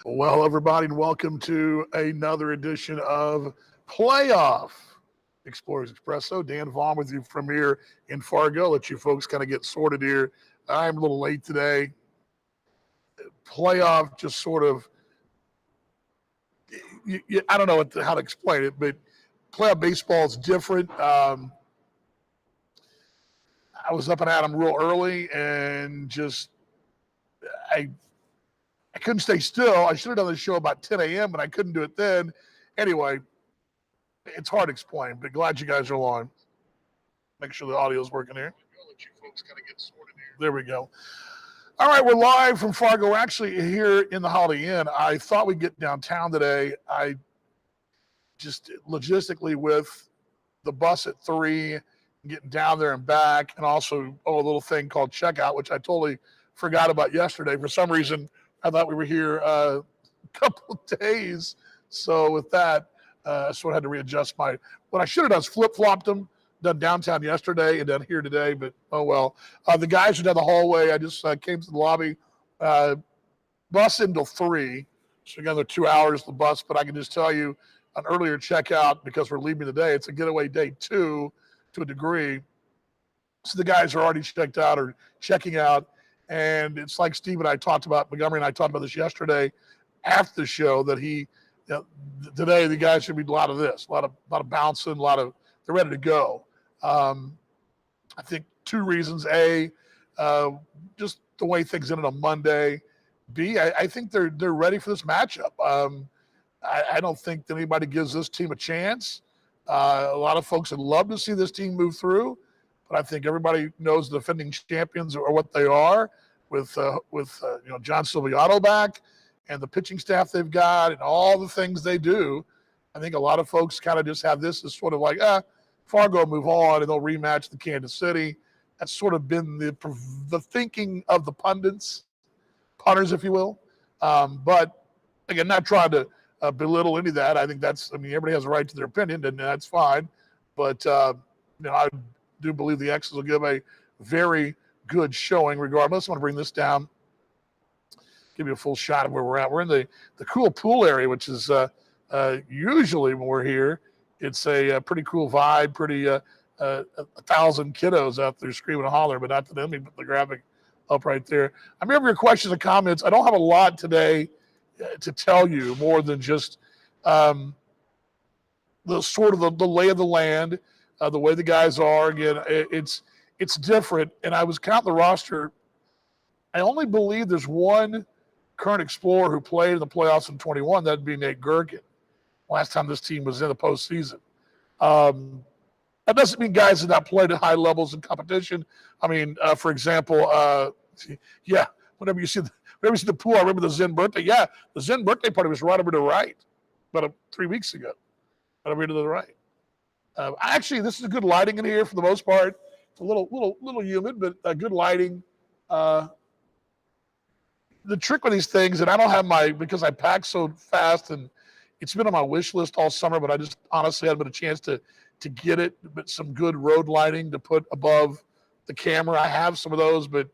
Well, everybody, and welcome to another edition of Playoff Explorers Expresso. Dan Vaughn with you from here in Fargo. Let you folks kind of get sorted here. I'm a little late today. Playoff just sort of, I don't know how to explain it, but playoff baseball is different. I was up and at them real early and just, I I couldn't stay still. I should have done the show about 10 a.m., but I couldn't do it then. Anyway, it's hard to explain, but glad you guys are along. Make sure the audio is working here. I'll let you folks kind of get sorted here. There we go. All right, we're live from Fargo. We're actually here in the Holiday Inn. I thought we'd get downtown today. I just logistically with the bus at 3, getting down there and back, and also a little thing called checkout, which I totally forgot about yesterday. For some reason, I thought we were here a couple of days. So with that, I sort of had to readjust what I should have done is flip-flopped them, done downtown yesterday and done here today, but oh well. The guys are down the hallway. I just came to the lobby. Bus until 3, so another 2 hours the bus, but I can just tell you an earlier checkout because we're leaving today. It's a getaway day 2 to a degree. So the guys are already checked out or checking out. And it's like Steve and I talked about, Montgomery and I talked about this yesterday after the show, that today the guys should be a lot of this, a lot of bouncing, they're ready to go. I think 2 reasons. A, just the way things ended on Monday. B, I think they're ready for this matchup. I don't think that anybody gives this team a chance. A lot of folks would love to see this team move through, but I think everybody knows the defending champions are what they are with John Silviato back and the pitching staff they've got and all the things they do. I think a lot of folks kind of just have this as sort of like, Fargo move on and they'll rematch the Kansas City. That's sort of been the thinking of the punters, if you will. But again, not trying to belittle any of that. I think everybody has a right to their opinion, and that's fine. But I do believe the X's will give a very good showing regardless. I'm going to bring this down, give you a full shot of where we're at. We're in the cool pool area, which is usually when we're here, it's a pretty cool vibe, pretty 1,000 kiddos out there screaming and hollering, but not today. Let me put the graphic up right there. I'm here for your questions and comments. I don't have a lot today to tell you more than just the sort of the lay of the land, the way the guys are. Again, it's different. And I was counting the roster. I only believe there's one current Explorer who played in the playoffs in 21. That'd be Nate Gerken. Last time this team was in the postseason. That doesn't mean guys have not played at high levels in competition. I mean, for example, whenever you see the pool, I remember the Zen birthday. Yeah, the Zen birthday party was right over to the right, about 3 weeks ago. Right over to the right. Actually, this is good lighting in here for the most part. It's a little humid, but good lighting. The trick with these things, and I don't have because I pack so fast, and it's been on my wish list all summer, but I just honestly haven't been a chance to get it. But some good road lighting to put above the camera. I have some of those, but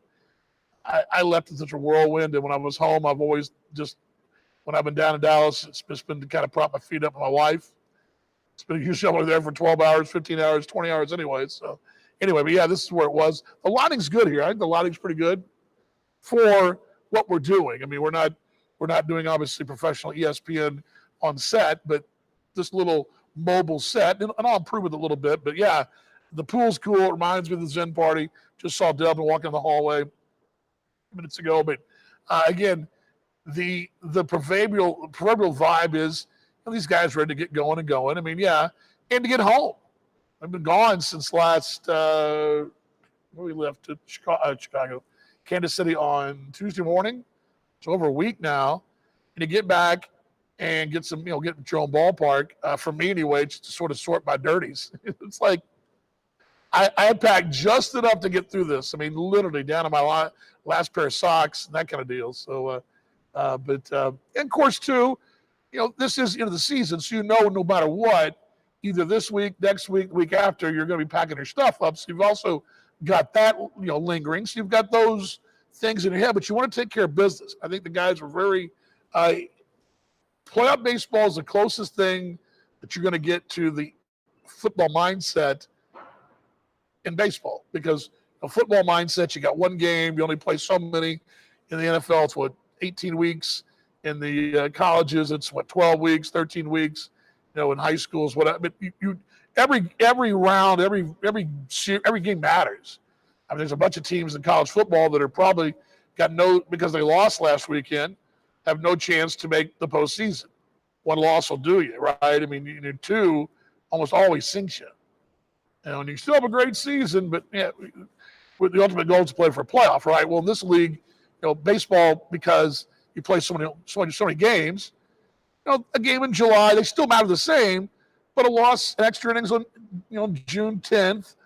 I left in such a whirlwind, and when I was home, I've always just, when I've been down in Dallas, it's just been to kind of prop my feet up with my wife. It's been usually only there for 12 hours, 15 hours, 20 hours anyway. So anyway, but yeah, this is where it was. The lighting's good here. I think the lighting's pretty good for what we're doing. I mean, we're not doing obviously professional ESPN on set, but this little mobile set, and I'll improve it a little bit. But yeah, the pool's cool. It reminds me of the Zen party. Just saw Delvin walking in the hallway minutes ago. But again, the proverbial vibe is, these guys ready to get going and going. I mean, yeah, and to get home. I've been gone since last we left to Chicago, Kansas City on Tuesday morning. It's over a week now, and to get back and get some, get your own ballpark for me anyway, just to sort of sort my dirties. It's like I packed just enough to get through this. I mean, literally down to my last pair of socks and that kind of deal. So, and of course too, this is the season, so no matter what, either this week, next week, the week after, you're going to be packing your stuff up. So you've also got that, lingering. So you've got those things in your head, but you want to take care of business. I think the guys were very playoff baseball is the closest thing that you're going to get to the football mindset in baseball, because a football mindset, you got one game, you only play so many. In the NFL, it's what, 18 weeks. In the colleges, it's what, 12 weeks, 13 weeks. In high schools, whatever. But every round, every game matters. I mean, there's a bunch of teams in college football that are probably got because they lost last weekend, have no chance to make the postseason. One loss will do you, right? I mean, two almost always sinks you. And you still have a great season, but with the ultimate goal is to play for a playoff, right? Well, in this league, baseball, because you play so many games, a game in July, they still matter the same, but a loss in extra innings on June 10th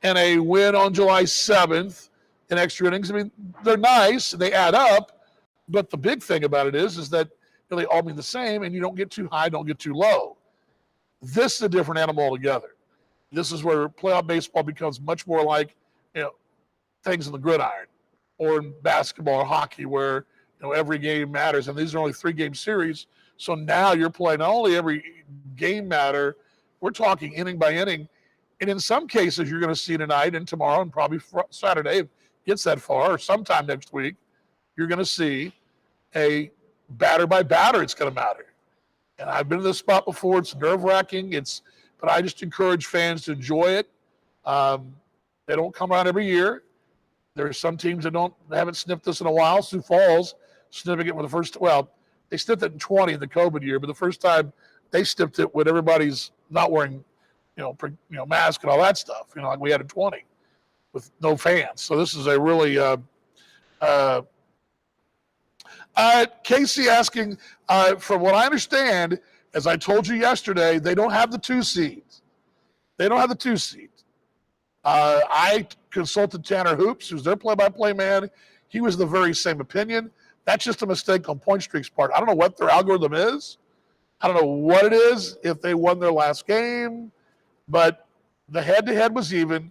and a win on July 7th in extra innings, I mean, they're nice, they add up, but the big thing about it is that they all mean the same, and you don't get too high, don't get too low. This is a different animal altogether. This is where playoff baseball becomes much more like things in the gridiron, or in basketball or hockey, where every game matters, and these are only 3-game series. So now you're playing not only every game matter, we're talking inning by inning, and in some cases you're going to see tonight and tomorrow and probably Saturday, if it gets that far, or sometime next week, you're going to see a batter by batter. It's going to matter. And I've been in this spot before. It's nerve-wracking. But I just encourage fans to enjoy it. They don't come around every year. There are some teams that haven't sniffed this in a while. Sioux Falls sniffing it for the first. Well, they sniffed it in 20 in the COVID year, but the first time they sniffed it when everybody's not wearing, mask and all that stuff. Like we had in 20 with no fans. So this is a really. Casey asking, from what I understand, as I told you yesterday, they don't have the 2 seeds. They don't have the 2 seeds. I consulted Tanner Hoops, who's their play-by-play man. He was the very same opinion. That's just a mistake on Point Streak's part. I don't know what their algorithm is. I don't know what it is, if they won their last game, but the head-to-head was even,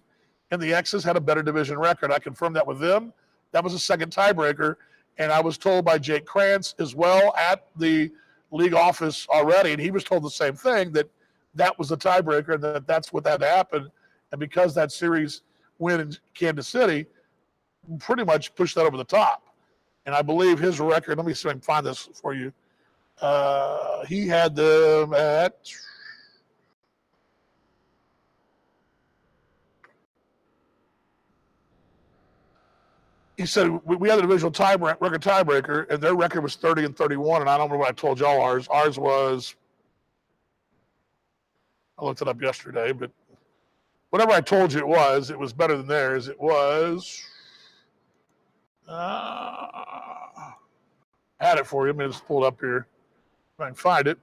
and the X's had a better division record. I confirmed that with them. That was a second tiebreaker. And I was told by Jake Krantz as well at the league office already, and he was told the same thing, that was the tiebreaker, and that's what had to happen. And because that series win in Kansas City, pretty much pushed that over the top. And I believe his record, let me see if I can find this for you. He had them at he said we had the divisional record tiebreaker, and their record was 30-31, and I don't remember what I told y'all ours. Ours was, I looked it up yesterday, but whatever I told you it was better than theirs. It was, I had it for you. Let me just pull it up here if I can find it.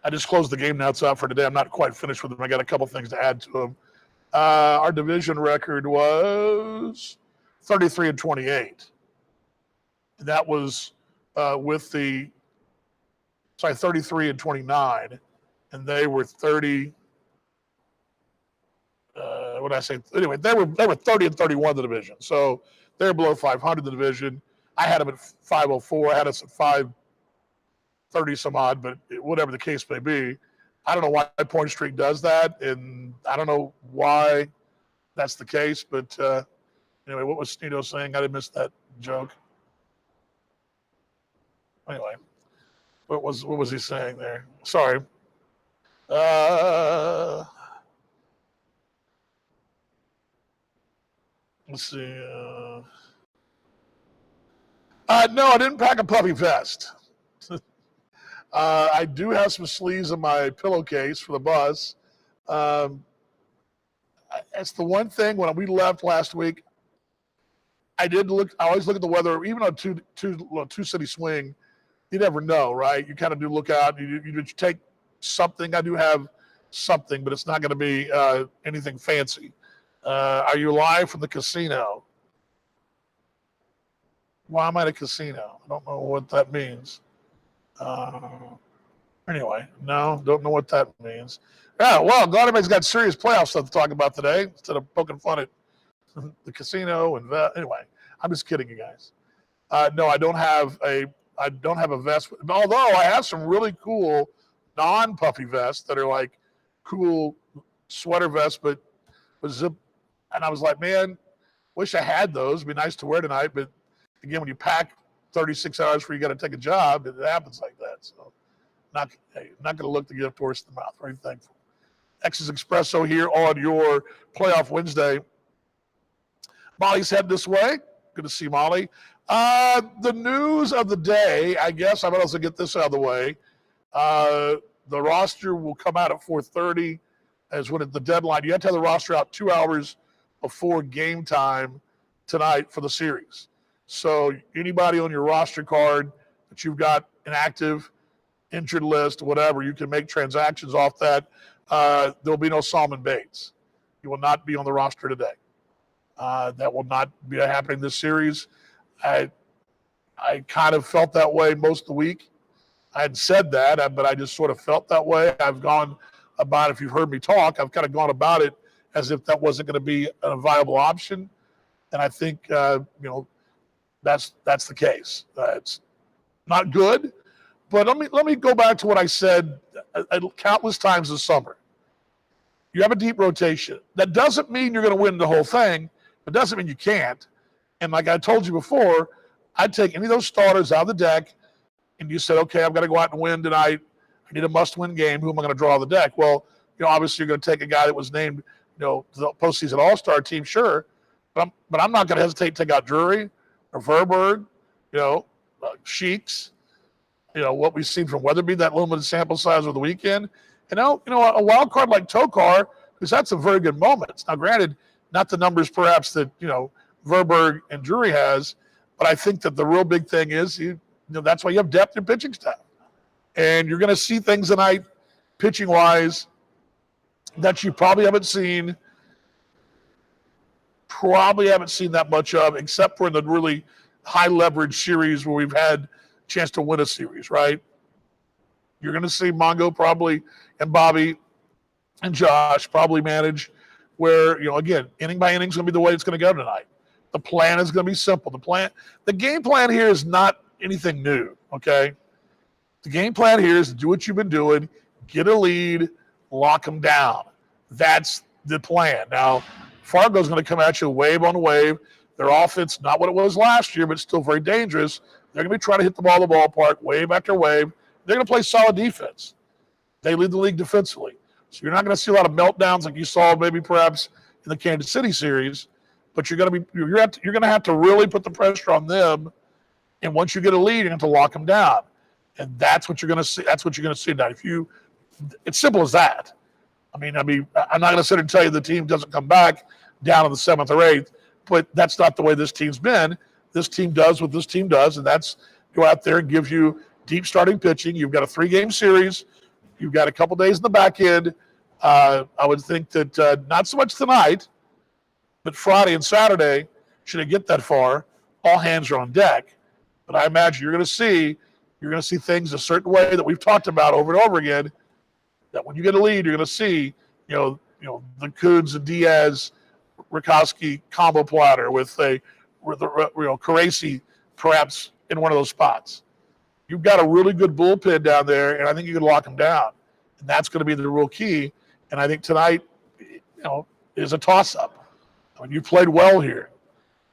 I just closed the game notes out for today. I'm not quite finished with them. I got a couple things to add to them. Our division record was 33-28. And that was with 33-29. And they were 30. What did I say? Anyway, they were 30-31 in the division. So they're below 500 in the division. I had them at 504. I had us at 530 some odd, but whatever the case may be, I don't know why Point Streak does that, and I don't know why that's the case. But anyway, what was Stino saying? I didn't miss that joke. Anyway, what was he saying there? Sorry. Let's see. No, I didn't pack a puppy vest. I do have some sleeves in my pillowcase for the bus. It's the one thing when we left last week, I always look at the weather, even on two city swing, you never know, right? You kind of do look out, you take something. I do have something, but it's not going to be anything fancy. Are you live from the casino? Why am I at a casino? I don't know what that means. Anyway, no, don't know what that means. Yeah, well, glad everybody's got serious playoff stuff to talk about today instead of poking fun at the casino and anyway. I'm just kidding, you guys. No, I don't have a vest. Although I have some really cool non-puffy vests that are like cool sweater vests, but with zip. And I was like, man, wish I had those. It'd be nice to wear tonight. But again, when you pack 36 hours before you got to take a job, it happens like that. So not going to look the gift horse in the mouth. Very thankful. X's Expresso here on your playoff Wednesday. Molly's headed this way. Good to see Molly. The news of the day, I guess I might also get this out of the way. The roster will come out at 4:30 as when at the deadline. You have to have the roster out 2 hours before game time tonight for the series. So anybody on your roster card that you've got an active injured list, whatever, you can make transactions off that. There'll be no Salmon Bates. He will not be on the roster today. That will not be happening this series. I kind of felt that way most of the week. I had said that, but I just sort of felt that way. I've gone about, if you've heard me talk, I've kind of gone about it as if that wasn't going to be a viable option. And I think, that's the case. It's not good. But let me go back to what I said countless times this summer. You have a deep rotation. That doesn't mean you're going to win the whole thing. It doesn't mean you can't. And like I told you before, I'd take any of those starters out of the deck, and you said, okay, I've got to go out and win tonight. I need a must-win game. Who am I going to draw on the deck? Well, obviously you're going to take a guy that was named, to the postseason All-Star team, sure. But I'm not going to hesitate to take out Drury or Verberg, Sheeks, what we've seen from Weatherby, that limited sample size over the weekend. And a wild card like Tokar, because that's some very good moments. Now, granted, not the numbers perhaps that, Verberg and Drury has, but I think that the real big thing is, that's why you have depth in pitching staff. And you're going to see things tonight, pitching-wise, that you probably haven't seen that much of, except for in the really high-leverage series where we've had a chance to win a series, right? You're going to see Mongo probably and Bobby and Josh probably manage where, again, inning by inning is going to be the way it's going to go tonight. The plan is going to be simple. The game plan here is not anything new, okay? The game plan here is to do what you've been doing, get a lead, lock them down. That's the plan. Now, Fargo's going to come at you wave on wave. Their offense, not what it was last year, but still very dangerous. They're going to be trying to hit the ball in the ballpark wave after wave. They're going to play solid defense. They lead the league defensively. So you're not going to see a lot of meltdowns like you saw maybe perhaps in the Kansas City series, but you're going to have to really put the pressure on them. And once you get a lead, you're going to lock them down. And that's what you're going to see. That's what you're going to see tonight. It's simple as that. I'm not going to sit here and tell you the team doesn't come back down in the 7th or 8th, but that's not the way this team's been. This team does what this team does, and that's go out there and give you deep starting pitching. You've got a 3-game series. You've got a couple days in the back end. I would think that not so much tonight, but Friday and Saturday, should it get that far, all hands are on deck. But I imagine you're going to see things a certain way that we've talked about over and over again, that when you get a lead, you're going to see, the Kuhns and Diaz, Rakowski combo platter with Caracci perhaps in one of those spots. You've got a really good bullpen down there, and I think you can lock them down. And that's going to be the real key. And I think tonight, is a toss-up. You played well here.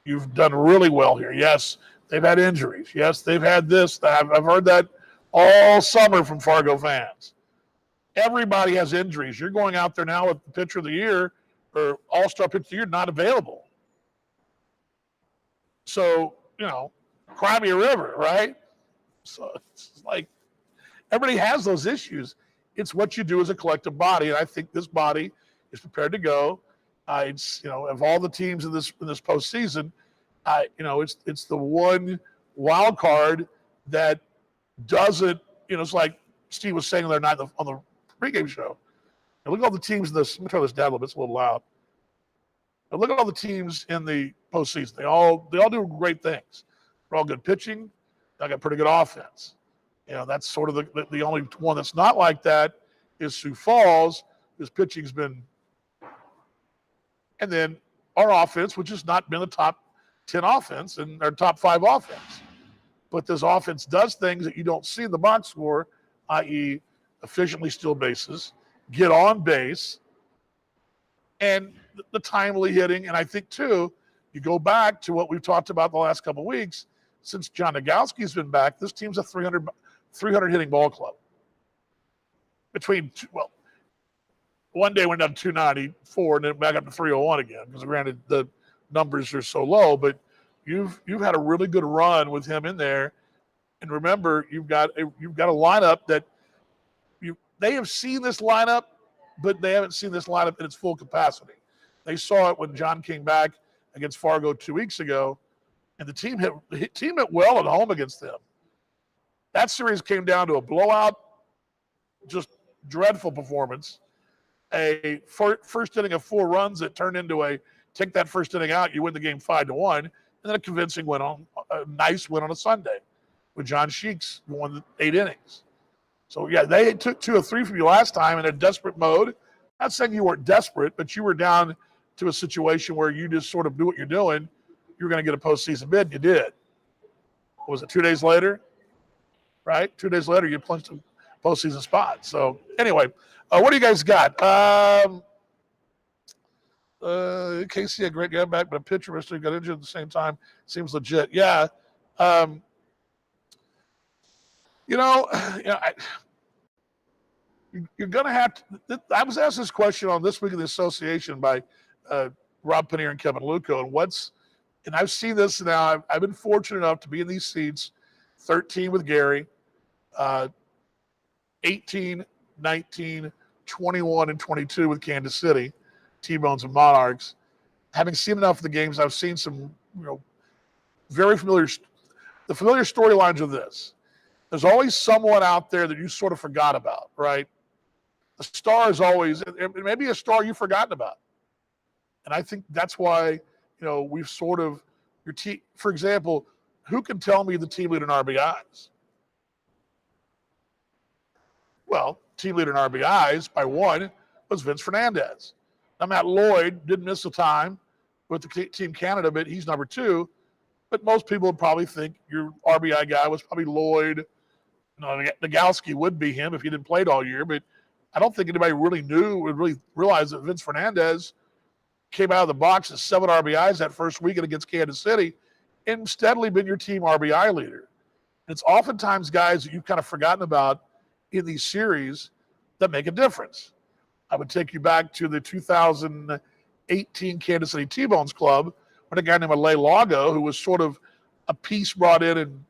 You've done really well here. Yes, they've had injuries. Yes, they've had this. I've heard that all summer from Fargo fans. Everybody has injuries. You're going out there now with the pitcher of the year or all-star pitcher of the year not available. So, cry me a river, right? So it's like everybody has those issues. It's what you do as a collective body, and I think this body is prepared to go. Of all the teams in this postseason, it's the one wild card that doesn't. It's like Steve was saying the other night on the pregame show. And look at all the teams in this. Let me turn this down a little bit. It's a little loud. And look at all the teams in the postseason. They all do great things. They're all good pitching. They got pretty good offense. That's sort of the only one that's not like that is Sioux Falls, His pitching's been, and then our offense, which has not been a top 10 offense and our top 5 offense. But this offense does things that you don't see in the box score, i.e., efficiently steal bases, get on base, and the timely hitting. And I think, too, you go back to what we've talked about the last couple of weeks. Since John Nagowski's been back, this team's a 300 hitting ball club. One day went down to 294 and then back up to 301 again, because granted the numbers are so low, but you've had a really good run with him in there. And remember, you've got a lineup that they have seen this lineup, but they haven't seen this lineup in its full capacity. They saw it when John came back against Fargo 2 weeks ago, and the team hit well at home against them. That series came down to a blowout, just dreadful performance. A first inning of 4 runs that turned into take that first inning out, you win the game 5-1, and then a convincing win a nice win on a Sunday with John Sheeks, who won 8 innings. So, yeah, they took 2 or 3 from you last time in a desperate mode. Not saying you weren't desperate, but you were down to a situation where you just sort of do what you're doing. You were going to get a postseason bid, and you did. What was it, 2 days later? Right? 2 days later, you clinched a postseason spot. So, anyway, what do you guys got? Casey, a great guy back, but a pitcher must have got injured at the same time. Seems legit. Yeah. You're going to have to – I was asked this question on This Week in the Association by Rob Paneer and Kevin Luco, and I've seen this now. I've been fortunate enough to be in these seats, 13 with Gary, 18, 19, 21, and 22 with Kansas City, T-Bones and Monarchs. Having seen enough of the games, I've seen some, very familiar – the familiar storylines of this. There's always someone out there that you sort of forgot about, right? The star is always, it may be a star you've forgotten about. And I think that's why, we've sort of, for example, who can tell me the team leader in RBIs? Well, team leader in RBIs by 1 was Vince Fernandez. Now, Matt Lloyd didn't miss a time with the Team Canada, but he's number 2. But most people would probably think your RBI guy was probably Lloyd. Nagowski would be him if he didn't play it all year, but I don't think anybody would really realize that Vince Fernandez came out of the box at 7 RBIs that first weekend against Kansas City and steadily been your team RBI leader. And it's oftentimes guys that you've kind of forgotten about in these series that make a difference. I would take you back to the 2018 Kansas City T-Bones Club when a guy named Alay Lago, who was sort of a piece brought in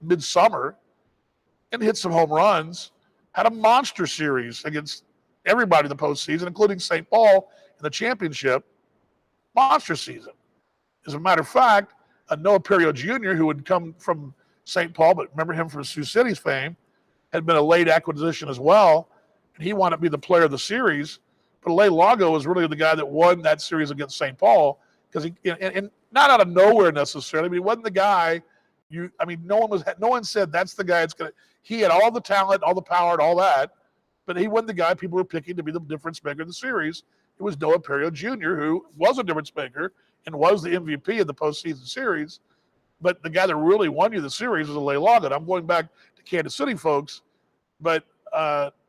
midsummer and hit some home runs, had a monster series against everybody in the postseason, including St. Paul in the championship. Monster season. As a matter of fact, Noah Perio Jr., who had come from St. Paul, but remember him from Sioux City's fame, had been a late acquisition as well, and he wanted to be the player of the series. But Alay Lago was really the guy that won that series against St. Paul, because he, and not out of nowhere necessarily, but he wasn't the guy. No one said that's the guy that's going to. He had all the talent, all the power, and all that, but he wasn't the guy people were picking to be the difference maker in the series. It was Noah Perio Jr., who was a difference maker and was the MVP of the postseason series. But the guy that really won you the series was Alay Lago. I'm going back to Kansas City, folks, but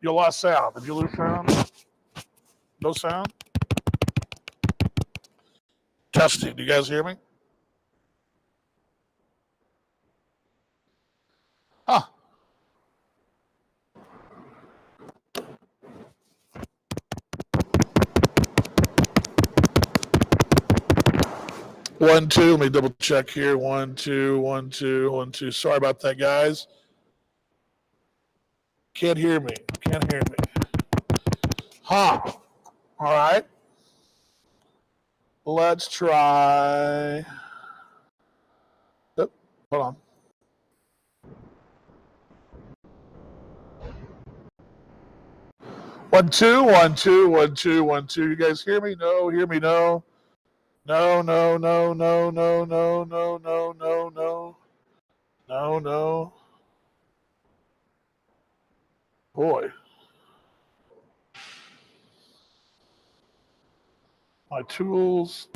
you lost sound. Did you lose sound? No sound? Testing. Do you guys hear me? Huh. One, two. Let me double check here. 1, 2, 1, 2, 1, 2. Sorry about that, guys. Can't hear me. Huh. All right. Let's try. Oh, hold on. One, two, 1, 2, 1, 2, 1, 2. You guys hear me? No. Hear me? No. No. Boy. My tools.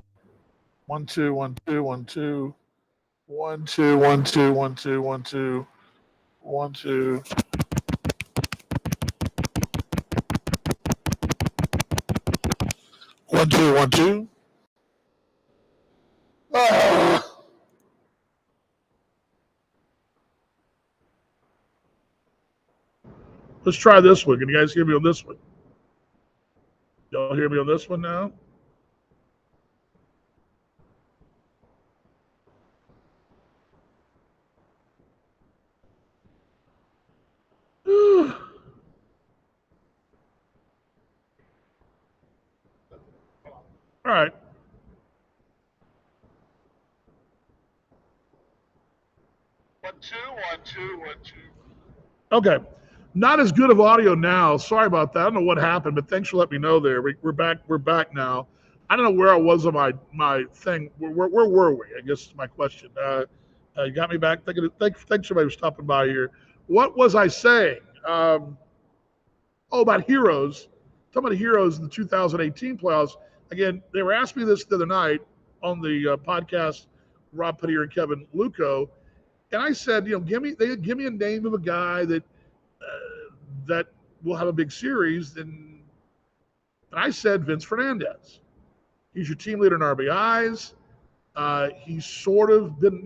1 2 1 2 1 2 1 2 1 2 1 2 1 2 1 2. 1 2 1 2. Let's try this one. Can you guys hear me on this one? Y'all hear me on this one now? All right. 1 2 1 2 1 2. Okay. Not as good of audio now. Sorry about that. I don't know what happened, but thanks for letting me know there. We're back. We're back now. I don't know where I was on my thing. Where were we? I guess is my question. You got me back. Thanks everybody for stopping by here. What was I saying? About heroes. Talking about heroes in the 2018 playoffs. Again, they were asking me this the other night on the podcast. Rob Pettier and Kevin Luco, and I said, give me a name of a guy that will have a big series, and I said Vince Fernandez. He's your team leader in RBIs. He's sort of been,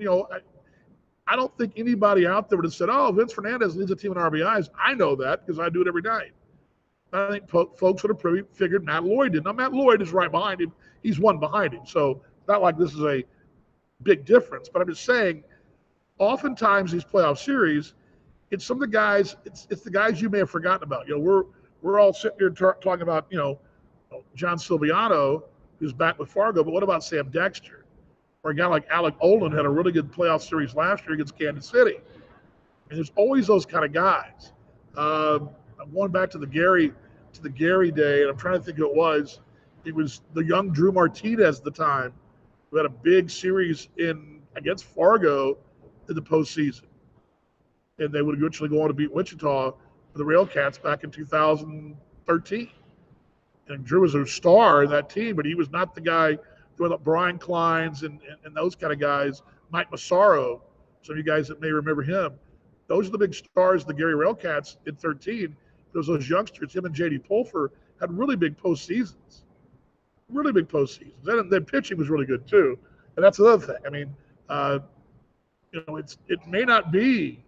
I don't think anybody out there would have said, "Oh, Vince Fernandez leads a team in RBIs." I know that because I do it every night. I think folks would have probably figured Matt Lloyd did. Now, Matt Lloyd is right behind him. He's one behind him, so it's not like this is a big difference. But I'm just saying, oftentimes these playoff series, it's some of the guys. It's the guys you may have forgotten about. We're all sitting here talking about John Silviano, who's back with Fargo. But what about Sam Dexter, or a guy like Alec Olin had a really good playoff series last year against Kansas City? And there's always those kind of guys. I'm going back to the Gary day, and I'm trying to think who it was. It was the young Drew Martinez at the time, who had a big series against Fargo in the postseason. And they would eventually go on to beat Wichita for the Railcats back in 2013. And Drew was a star in that team, but he was not the guy doing the Brian Kleins and those kind of guys. Mike Massaro, some of you guys that may remember him. Those are the big stars of the Gary Railcats in 13. Those youngsters, him and J.D. Pulfer, had really big postseasons. Really big postseasons. And their pitching was really good, too. And that's another thing. I mean, it may not be,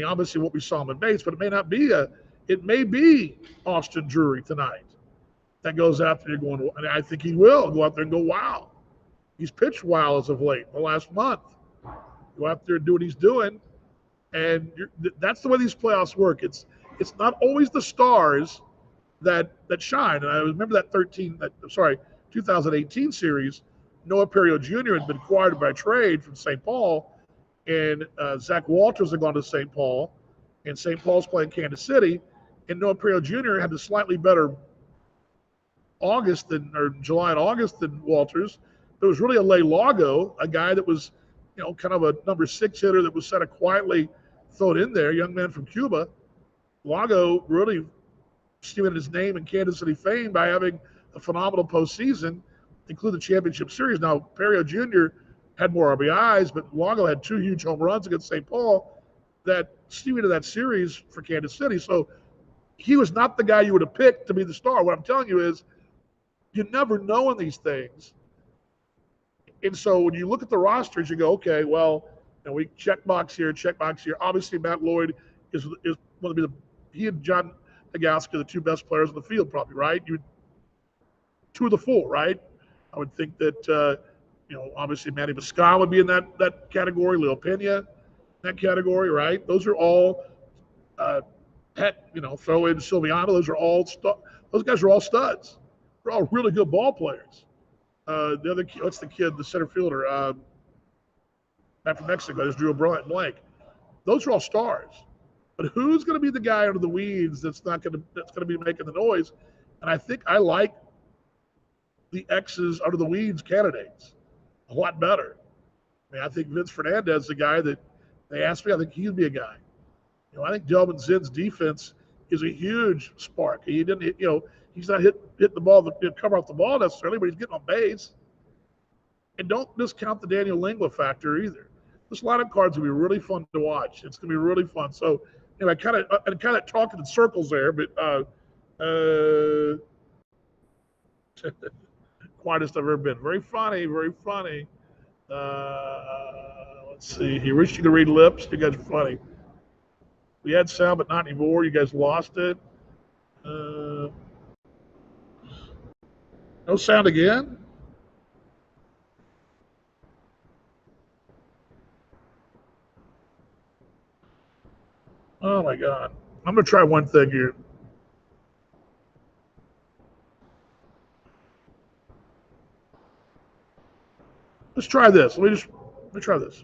obviously what we saw him in base, but it may be Austin Drury tonight that goes out there going, and I think he will go out there and go, wow. He's pitched well as of late, the last month. Go out there and do what he's doing. And that's the way these playoffs work. It's not always the stars that shine. And I remember that 2018 series. Noah Perio Jr. had been acquired by trade from St. Paul, and Zach Walters had gone to St. Paul, and St. Paul's playing Kansas City, and Noah Perio Jr. had a slightly better July and August than Walters. It was really a Lay Lago, a guy that was, kind of a number 6 hitter that was sort of quietly thrown in there, young man from Cuba. Lago really stealing his name and Kansas City fame by having a phenomenal postseason, including the championship series. Now, Perio Jr. had more RBIs, but Lago had 2 huge home runs against St. Paul that steamed into that series for Kansas City. So he was not the guy you would have picked to be the star. What I'm telling you is you never know in these things. And so when you look at the rosters, you go, okay, well, we check box here. Obviously, Matt Lloyd is one of he and John Nagowski are the 2 best players in the field, probably, right? 2 of the 4, right? I would think that, obviously Manny Moscon would be in that category, Leo Pena, that category, right? Those are all, throw in Silviano. Those guys are all studs. They're all really good ball players. The other kid, what's the kid, the center fielder, back from Mexico, there's Drew Blank. Those are all stars. But who's going to be the guy under the weeds that's going to be making the noise? And I think I like the X's under the weeds candidates a lot better. I think Vince Fernandez is the guy that they asked me. I think he'd be a guy. I think Delvin Zinn's defense is a huge spark. He He's not hitting the ball to cover off the ball necessarily, but he's getting on base. And don't discount the Daniel Lingua factor either. This lineup card's gonna be really fun to watch. It's gonna be really fun. So anyway, I kind of talking in circles there, but quietest I've ever been. Very funny, very funny. Let's see. He wished you could read lips. You guys are funny. We had sound, but not anymore. You guys lost it. No sound again? Oh my God. I'm going to try one thing here. Let's try this. Let me try this.